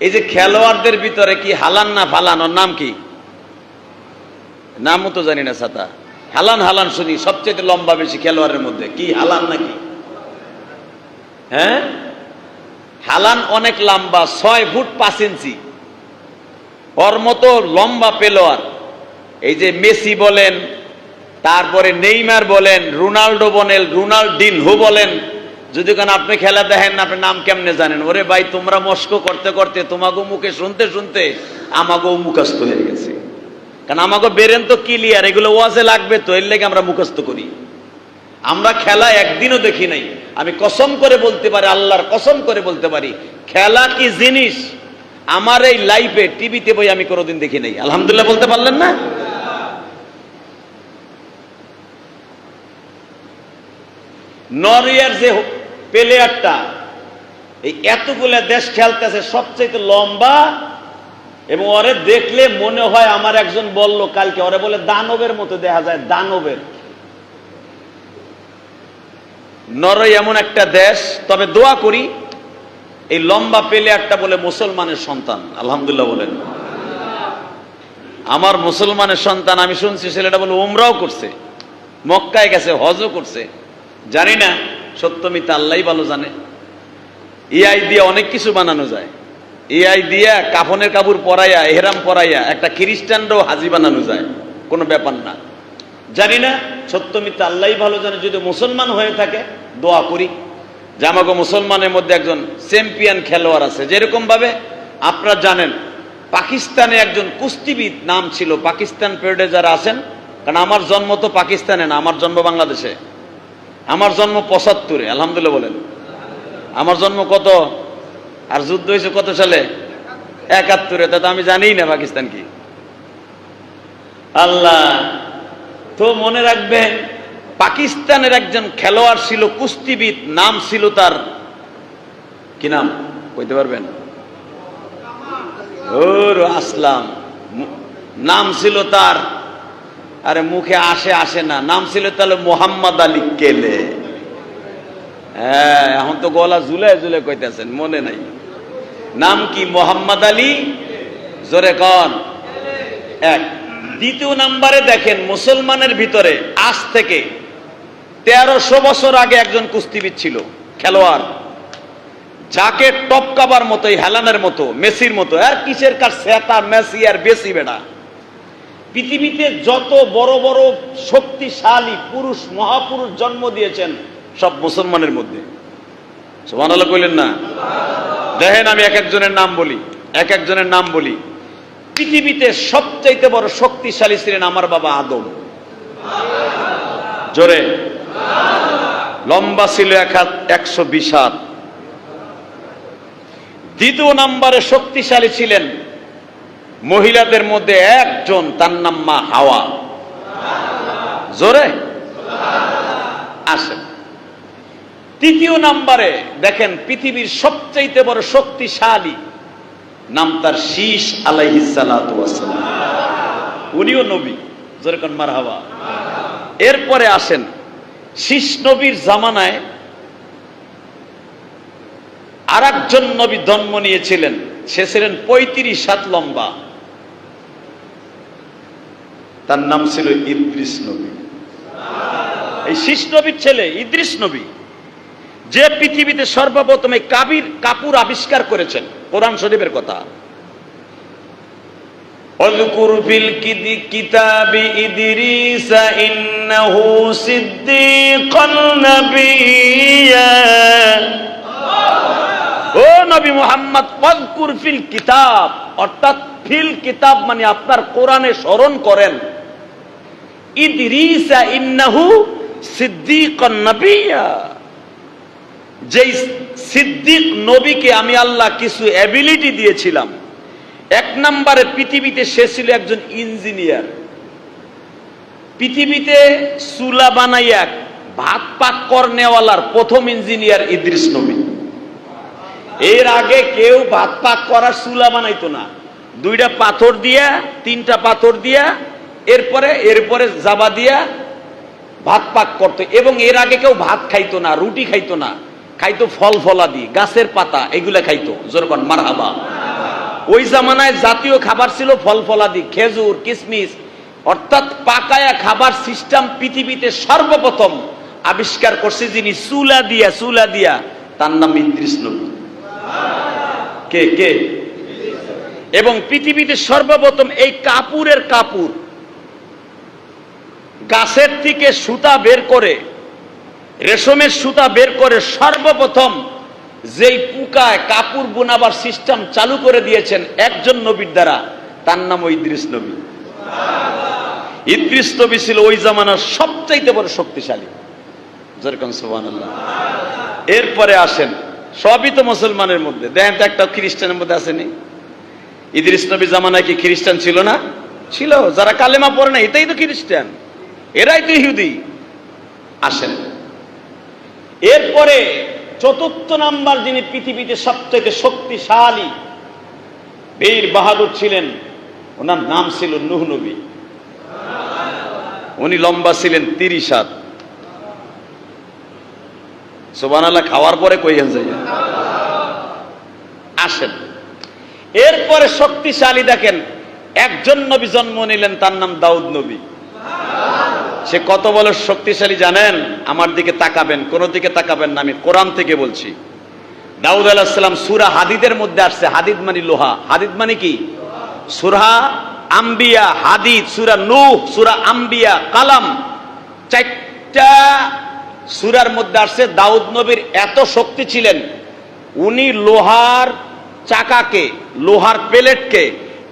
এই যে খেলোয়াড়দের ভিতরে কি হালান না ফালান, ওর নাম কি? নামও তো জানি না। ছাতা হালান হালান শুনি, সবচেয়ে লম্বা বেশি খেলোয়াড়ের মধ্যে কি হালান নাকি? হ্যাঁ, হালান অনেক লম্বা, 6 ফুট 5 ইঞ্চি। ওর মতো লম্বা পেলোয়ার এই যে মেসি বলেন, তারপরে নেইমার বলেন, রোনাল্ডো বলেন, রোনাল্ডিনহো বলেন, যদি কেন আপনি খেলা দেখেন না, আপনি নাম কেমনে জানেন? ওরে ভাই, তোমরা মস্ক করতে করতে তোমাকে মুখে শুনতে শুনতে আমাকেও মুখস্থ হয়ে গেছে। কারণ আমাকে বেরেন তো ক্লিয়ার, এগুলো ওয়াজে লাগবে তো, এর লেগে আমরা মুখস্থ করি। আমরা খেলা একদিনও দেখি নাই। আমি কসম করে বলতে পারি, আল্লাহর কসম করে বলতে পারি, খেলা কি জিনিস আমার এই লাইফে টিভিতে বই আমি কোনোদিন দেখি নাই। আলহামদুলিল্লাহ বলতে পারলেন না? নরওয়ের যে প্লেয়ারটা এই এতগুলা দেশ খেলতেছে, সবচেয়ে লম্বা, এবং ওরে দেখলে মনে হয়, আমার একজন বলল কালকে, ওরে বলে দানবের মতো দেখা যায়, দানবের। নরওয়ে এমন একটা দেশ, তবে দোয়া করি এই লম্বা প্লেয়ারটা বলে মুসলমানের সন্তান। আলহামদুলিল্লাহ বলেন। আমার মুসলমানের সন্তান। আমি শুনছি ছেলেটা বলে উমরাও করছে, মক্কায় গেছে, হজও করছে। জানি না সত্য মিথ্যা আল্লাহই ভালো জানে। এআই দিয়ে অনেক কিছু বানানো যায়। এআই দিয়া কাফনের কাপড় পরাইয়া, এহরাম পরাইয়া একটা খ্রিস্টানরাও হাজি বানানো যায়, কোনো ব্যাপার না। জানি না সত্য মিথ্যা আল্লাহই ভালো জানে। যদি মুসলমান হয়ে থাকে দোয়া করি যে আমাকে মুসলমানের মধ্যে একজন চ্যাম্পিয়ন খেলোয়াড় আছে। যেরকম ভাবে আপনারা জানেন পাকিস্তানে একজন কুস্তিবিদ নাম ছিল, পাকিস্তান পেরিয়ডে যারা আছেন, কারণ আমার জন্ম তো পাকিস্তানে না, আমার জন্ম বাংলাদেশে। আমার জন্ম 75-এ। আলহামদুলিল্লাহ বলেন। আমার জন্ম কত? আর যুদ্ধ হয়েছে কত সালে? 71-এ। তা তো আমি জানিই না পাকিস্তান কি। আল্লাহ তো মনে রাখবেন, পাকিস্তানের একজন খেলোয়াড় ছিল, কুস্তিবিদ, নাম ছিল তার কি নাম কইতে পারবেন? ওর আসলাম নাম ছিল তার। আরে মুখে আসে না, নাম ছিল তাহলে মোহাম্মদ আলী কেলে। হ্যাঁ, এখন তো গলা ঝুলে ঝুলে কইতেছেন, মনে নাই। নাম কি? মোহাম্মদ আলী। জোরে কন। এক। দ্বিতীয় নাম্বারে দেখেন, মুসলমানের ভিতরে আজ থেকে 1300 বছর আগে একজন কুস্তিবিদ ছিল, খেলোয়াড়, যাকে টপকাবার মতো, হেলানের মতো, মেসির মতো। আর কিসের কার সেটা মেসি আর বেশি বেড়া। পৃথিবীতে যত বড় বড় শক্তিশালী পুরুষ, মহাপুরুষ জন্ম দিয়েছেন সব মুসলমানের মধ্যে। সুবহানাল্লাহ কইলেন না? দেখেন আমি এক একজনের নাম বলি। পৃথিবীতে সবচাইতে বড় শক্তিশালী ছিলেন আমার বাবা আদম। জোরে। লম্বা ছিল 120 হাত। দ্বিতীয় নম্বরে শক্তিশালী ছিলেন মহিলাদের মধ্যে একজন, তার নাম মা হাওয়া। জোরে আসেন। তৃতীয় নম্বরে দেখেন পৃথিবীর সবচাইতে বড় শক্তিশালী, নাম তার শীস আলাইহিস সালাতু ওয়াস সালাম। উনিও নবী। জোরে কোন মারহাবা। এরপরে আসেন, শীস নবীর জামানায় আরেকজন নবী জন্ম নিয়েছিলেন। সে ছিলেন 35 হাত লম্বা, তার নাম ছিল ইদ্রিস নবী। এই শীস নবীর ছেলে ইদ্রিস নবী, যে পৃথিবীতে সর্বপ্রথম এই কাপুর আবিষ্কার করেছেন। কোরআন শরীফের কথা, ওয়াযকুর ফিল কিতাবি ইদ্রিস ইন্নাহু সিদ্দীকুন নাবিয়্যা। ও নবী মুহাম্মদ, ওয়াযকুর ফিল কিতাব, অর্থাৎ ফিল কিতাব মানে আপনার কোরআনে স্মরণ করেন, ইদ্রিস ইন্নাহু সিদ্দীকুন নাবিয়্যা, যেই সিদ্দিক নবীকে আমি আল্লাহ কিছু অ্যাবিলিটি দিয়েছিলাম। এক নম্বরে পৃথিবীতে সে ছিল একজন ইঞ্জিনিয়ার। পৃথিবীতে চুলা বানাইয়া ভাত পাক করনেওয়ালার প্রথম ইঞ্জিনিয়ার ইদ্রিস নবী। এর আগে কেউ ভাত পাক করার চুলা বানাইতো না। 2টা পাথর দিয়া, 3টা পাথর দিয়া, এরপরে জাবা দিয়া ভাত পাক করতো। এবং এর আগে কেউ ভাত খাইতো না, রুটি খাইতো না, খাইতো ফল ফলাদি, গাছের পাতা, এগুলা খাইতো। জোরে বলেন মারহাবা। ওই জামানায় জাতীয় খাবার ছিল ফল ফলাদি, খেজুর, কিশমিশ, অর্থাৎ পাকায়া খাবার সিস্টেম পৃথিবীতে সর্বপ্রথম আবিষ্কার করছে যিনি, চুলা দিয়া, তার নাম ইদ্রিস নবী। কে কে? এবং পৃথিবীতে সর্বপ্রথম এই কাপুরের কাপুর গাছের থেকে সুতা বের করে, রেশমের সুতা বের করে সর্বপ্রথম যেই পুকায় কাপড় বোনাবার সিস্টেম চালু করে দিয়েছেন একজন নবীর দ্বারা, তার নাম ইদ্রিস নবী। ইদ্রিস নবী ছিল ওই জামানার সবচাইতে বড় শক্তিশালী। যেরকম সুবহানাল্লাহ। এরপরে আসেন, সবই তো মুসলমানের মধ্যে, দেখেন তো একটা খ্রিস্টানের মধ্যে আসেনি? ইদ্রিস নবী জামানায় কি খ্রিস্টান ছিল না? ছিল। যারা কালেমা পড়ে না এটাই তো খ্রিস্টান, এরাই তো ইহুদি। আসেন, এরপরে চতুর্থ নাম্বার যিনি পৃথিবীতে সবচেয়ে শক্তিশালী বীর বাহাদুর ছিলেন, ওনার নাম ছিল নূহ নবী। উনি লম্বা ছিলেন 30 হাত। সুবহানাল্লাহ। খাওয়ার পরে কইয়েন যাই। আসেন, এরপরে শক্তিশালী দেখেন, একজন নবী জন্ম নিলেন, তার নাম দাউদ নবী। সে কত বড় শক্তিশালী জানেন? আমার দিকে তাকাবেন, কোন দিকে তাকাবেন না, আমি কোরআন থেকে বলছি। দাউদ আলাইহিস সালাম সূরা হাদিদের মধ্যে আসছে। হাদিদ মানে লোহা। হাদিদ মানে কি? সূরা আম্বিয়া, হাদিদ, সূরা নূহ, সূরা আম্বিয়া, কালাম, 4টা সূরার মধ্যে আসছে। দাউদ নবীর এত শক্তি ছিলেন, উনি লোহার চাকাকে, লোহার প্লেটকে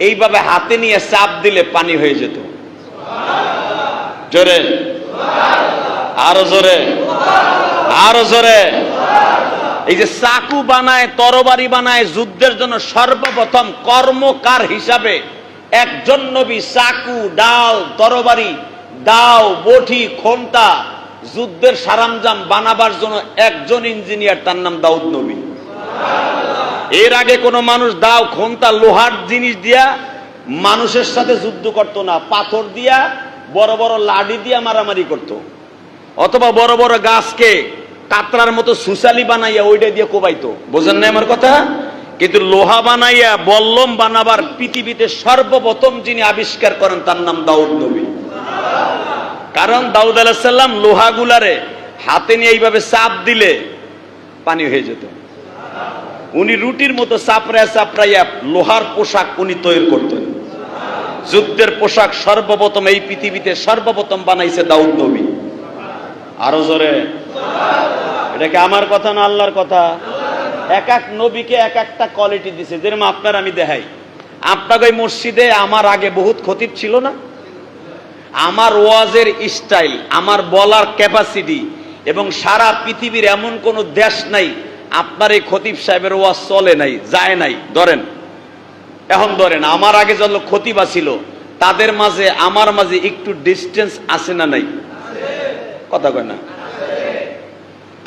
এইভাবে হাতে নিয়ে চাপ দিলে পানি হয়ে যেত। জোরে, আরো জোরে, আরো জোরে। এই যে চাকু বানায়, তরবারি বানায়, যুদ্ধের জন্য সর্বপ্রথম কর্মকার হিসাবে একজন নবী চাকু, ডাল, তরবারি, দাও, বঠি, খন্তা, যুদ্ধের সরঞ্জাম বানাবার জন্য একজন ইঞ্জিনিয়ার, তার নাম দাউদ নবী। এর আগে কোন মানুষ দাও, খন্তা, লোহার জিনিস দিয়া মানুষের সাথে যুদ্ধ করতো না, পাথর দিয়া, বড় বড় লাঠি দিয়া মারামারি করত, অথবা বড় বড় গাছকে কাতরার মতো সুসালি বানাইয়া ওইটা দিয়ে কোবাইতো। বোঝেন না আমার কথা? কিন্তু লোহা বানাইয়া বল্লম বানাবার পৃথিবীতে সর্বপ্রথম যিনি আবিষ্কার করেন, তার নাম দাউদ নবী। কারণ দাউদ আলাইহিস সালাম লোহাগুলারে হাতে নিয়ে এইভাবে চাপ দিলে পানি হয়ে যেত। উনি রুটির মতো চাপড়াইয়া লোহার পোশাক উনি তৈরি করতেন। যুদ্ধের পোশাক সর্বপ্রথম এই পৃথিবীতে সর্বপ্রথম বানাইছে দাউদ নবী। আরো জোরে। এটা কি আমার কথা না আল্লাহর কথা? এক এক নবীকে এক একটা কোয়ালিটি দিছে। যেরকম আপনার আমি দেখাই, আপনাকে ওই মসজিদে আমার আগে বহুত খতিব ছিল না? আমার ওয়াজের স্টাইল, আমার বলার ক্যাপাসিটি, এবং সারা পৃথিবীর এমন কোন দেশ নাই আপনার এই খতিব সাহেবের ওয়াজ চলে নাই, যায় নাই। ধরেন, এখন ধরেন আমার আগে যত খতিবা ছিল তাদের মাঝে আমার মাঝে একটু ডিস্টেন্স আছে না নাই? কথা কয় না?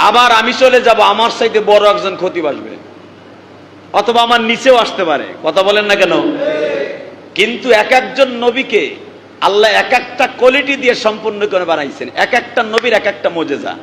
আবার আমি চলে যাব, আমার চাইতে বড় একজন খতিব আসবে, অথবা আমার নিচেও আসতে পারে। কথা বলেন না কেন? কিন্তু এক একজন নবীকে আল্লাহ এক একটা কোয়ালিটি দিয়ে সম্পূর্ণ করে বানাইছেন। এক একটা নবীর এক একটা মুজিজা।